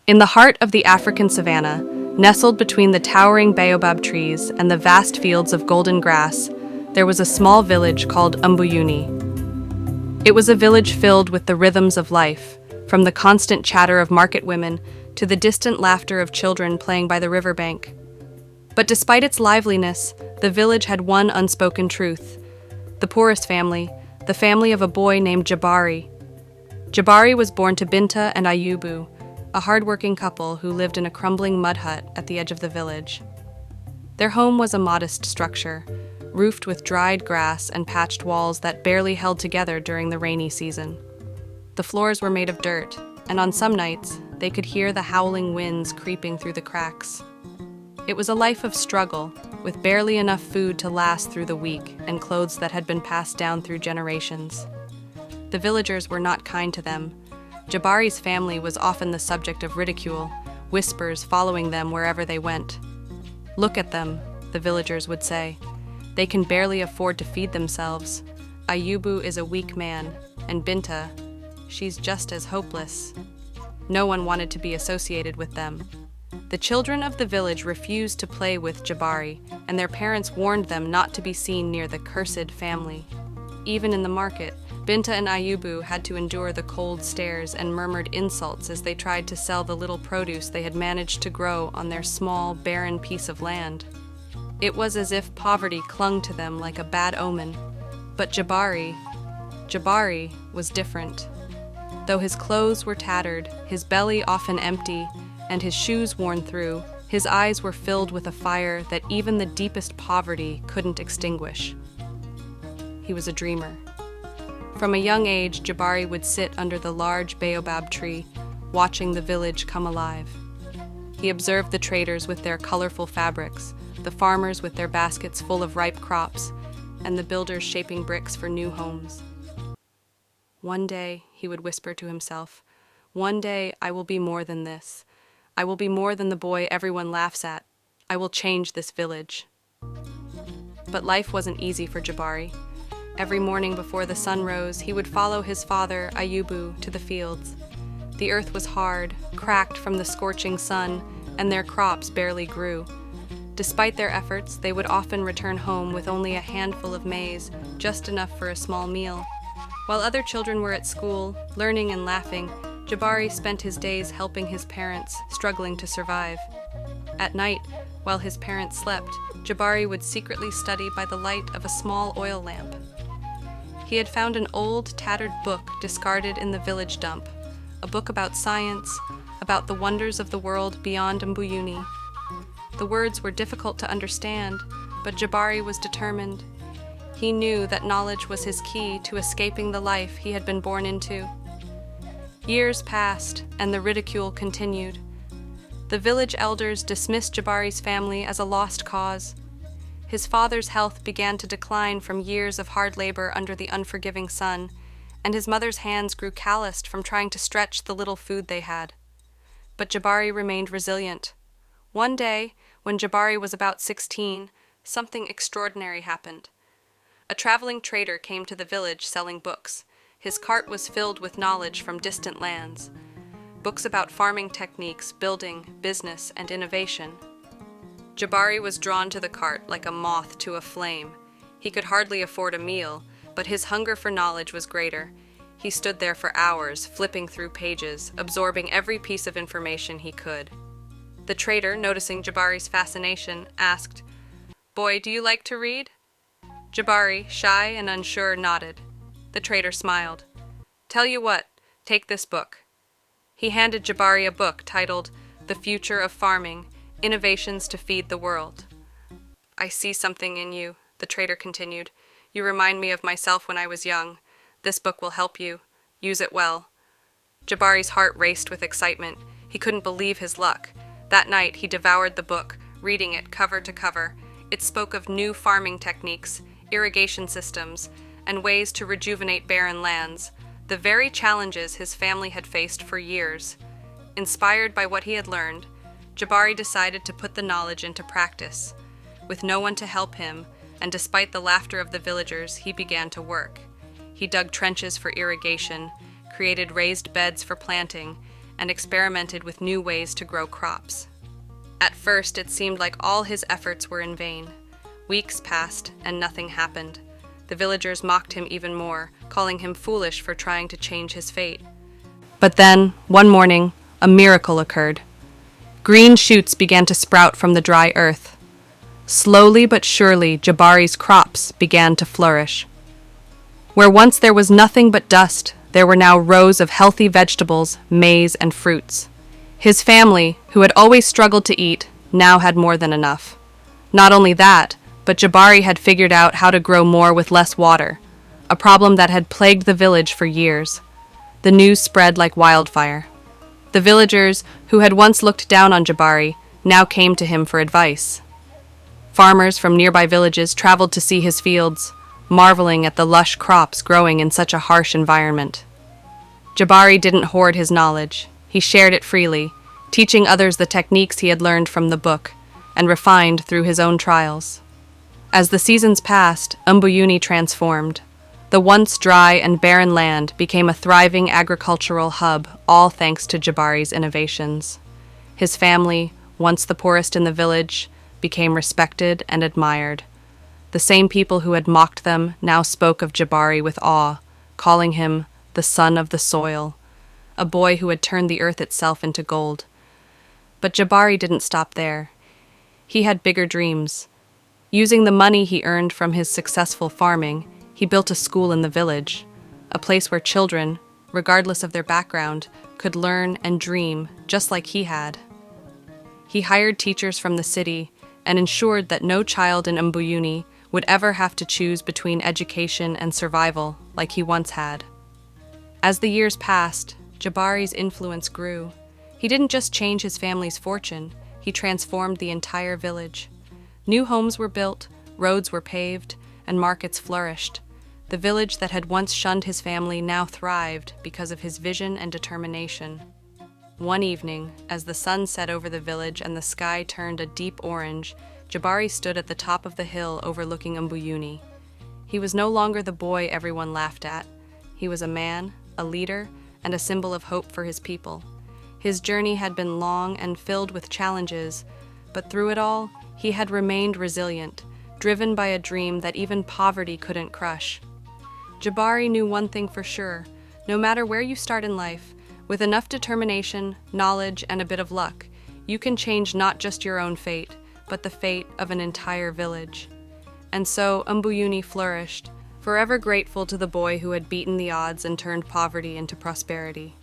In the heart of the African savanna, nestled between the towering baobab trees and the vast fields of golden grass, there was a small village called Mbuyuni. It was a village filled with the rhythms of life, from the constant chatter of market women to the distant laughter of children playing by the riverbank. But despite its liveliness, the village had one unspoken truth. The poorest family, the family of a boy named Jabari. Jabari was born to Binta and Ayubu, a hard-working couple who lived in a crumbling mud hut at the edge of the village. Their home was a modest structure, roofed with dried grass and patched walls that barely held together during the rainy season. The floors were made of dirt, and on some nights, they could hear the howling winds creeping through the cracks. It was a life of struggle, with barely enough food to last through the week and clothes that had been passed down through generations. The villagers were not kind to them. Jabari's family was often the subject of ridicule, whispers following them wherever they went. "Look at them," the villagers would say. "They can barely afford to feed themselves. Ayubu is a weak man, and Binta, she's just as hopeless." No one wanted to be associated with them. The children of the village refused to play with Jabari, and their parents warned them not to be seen near the cursed family. Even in the market, Binta and Ayubu had to endure the cold stares and murmured insults as they tried to sell the little produce they had managed to grow on their small, barren piece of land. It was as if poverty clung to them like a bad omen. But Jabari was different. Though his clothes were tattered, his belly often empty, and his shoes worn through, his eyes were filled with a fire that even the deepest poverty couldn't extinguish. He was a dreamer. From a young age, Jabari would sit under the large baobab tree, watching the village come alive. He observed the traders with their colorful fabrics, the farmers with their baskets full of ripe crops, and the builders shaping bricks for new homes. "One day," he would whisper to himself, "one day I will be more than this. I will be more than the boy everyone laughs at. I will change this village." But life wasn't easy for Jabari. Every morning before the sun rose, he would follow his father, Ayubu, to the fields. The earth was hard, cracked from the scorching sun, and their crops barely grew. Despite their efforts, they would often return home with only a handful of maize, just enough for a small meal. While other children were at school, learning and laughing, Jabari spent his days helping his parents, struggling to survive. At night, while his parents slept, Jabari would secretly study by the light of a small oil lamp. He had found an old, tattered book discarded in the village dump, a book about science, about the wonders of the world beyond Mbuyuni. The words were difficult to understand, but Jabari was determined. He knew that knowledge was his key to escaping the life he had been born into. Years passed, and the ridicule continued. The village elders dismissed Jabari's family as a lost cause. His father's health began to decline from years of hard labor under the unforgiving sun, and his mother's hands grew calloused from trying to stretch the little food they had. But Jabari remained resilient. One day, when Jabari was about 16, something extraordinary happened. A traveling trader came to the village selling books. His cart was filled with knowledge from distant lands. Books about farming techniques, building, business, and innovation. Jabari was drawn to the cart like a moth to a flame. He could hardly afford a meal, but his hunger for knowledge was greater. He stood there for hours, flipping through pages, absorbing every piece of information he could. The trader, noticing Jabari's fascination, asked, "Boy, do you like to read?" Jabari, shy and unsure, nodded. The trader smiled. "Tell you what, take this book." He handed Jabari a book titled "The Future of Farming: Innovations to Feed the World." "I see something in you," the trader continued. "You remind me of myself when I was young. This book will help you. Use it well." Jabari's heart raced with excitement. He couldn't believe his luck. That night, he devoured the book, reading it cover to cover. It spoke of new farming techniques, irrigation systems, and ways to rejuvenate barren lands, the very challenges his family had faced for years. Inspired by what he had learned, Jabari decided to put the knowledge into practice. With no one to help him, and despite the laughter of the villagers, he began to work. He dug trenches for irrigation, created raised beds for planting, and experimented with new ways to grow crops. At first, it seemed like all his efforts were in vain. Weeks passed, and nothing happened. The villagers mocked him even more, calling him foolish for trying to change his fate. But then, one morning, a miracle occurred. Green shoots began to sprout from the dry earth. Slowly but surely, Jabari's crops began to flourish. Where once there was nothing but dust, there were now rows of healthy vegetables, maize, and fruits. His family, who had always struggled to eat, now had more than enough. Not only that, but Jabari had figured out how to grow more with less water, a problem that had plagued the village for years. The news spread like wildfire. The villagers, who had once looked down on Jabari, now came to him for advice. Farmers from nearby villages traveled to see his fields, marveling at the lush crops growing in such a harsh environment. Jabari didn't hoard his knowledge. He shared it freely, teaching others the techniques he had learned from the book and refined through his own trials. As the seasons passed, Mbuyuni transformed. The once dry and barren land became a thriving agricultural hub, all thanks to Jabari's innovations. His family, once the poorest in the village, became respected and admired. The same people who had mocked them now spoke of Jabari with awe, calling him the son of the soil, a boy who had turned the earth itself into gold. But Jabari didn't stop there. He had bigger dreams. Using the money he earned from his successful farming, he built a school in the village, a place where children, regardless of their background, could learn and dream just like he had. He hired teachers from the city and ensured that no child in Mbuyuni would ever have to choose between education and survival like he once had. As the years passed, Jabari's influence grew. He didn't just change his family's fortune, he transformed the entire village. New homes were built, roads were paved, and markets flourished. The village that had once shunned his family now thrived because of his vision and determination. One evening, as the sun set over the village and the sky turned a deep orange, Jabari stood at the top of the hill overlooking Mbuyuni. He was no longer the boy everyone laughed at. He was a man, a leader, and a symbol of hope for his people. His journey had been long and filled with challenges, but through it all, he had remained resilient, driven by a dream that even poverty couldn't crush. Jabari knew one thing for sure: no matter where you start in life, with enough determination, knowledge, and a bit of luck, you can change not just your own fate, but the fate of an entire village. And so Mbuyuni flourished, forever grateful to the boy who had beaten the odds and turned poverty into prosperity.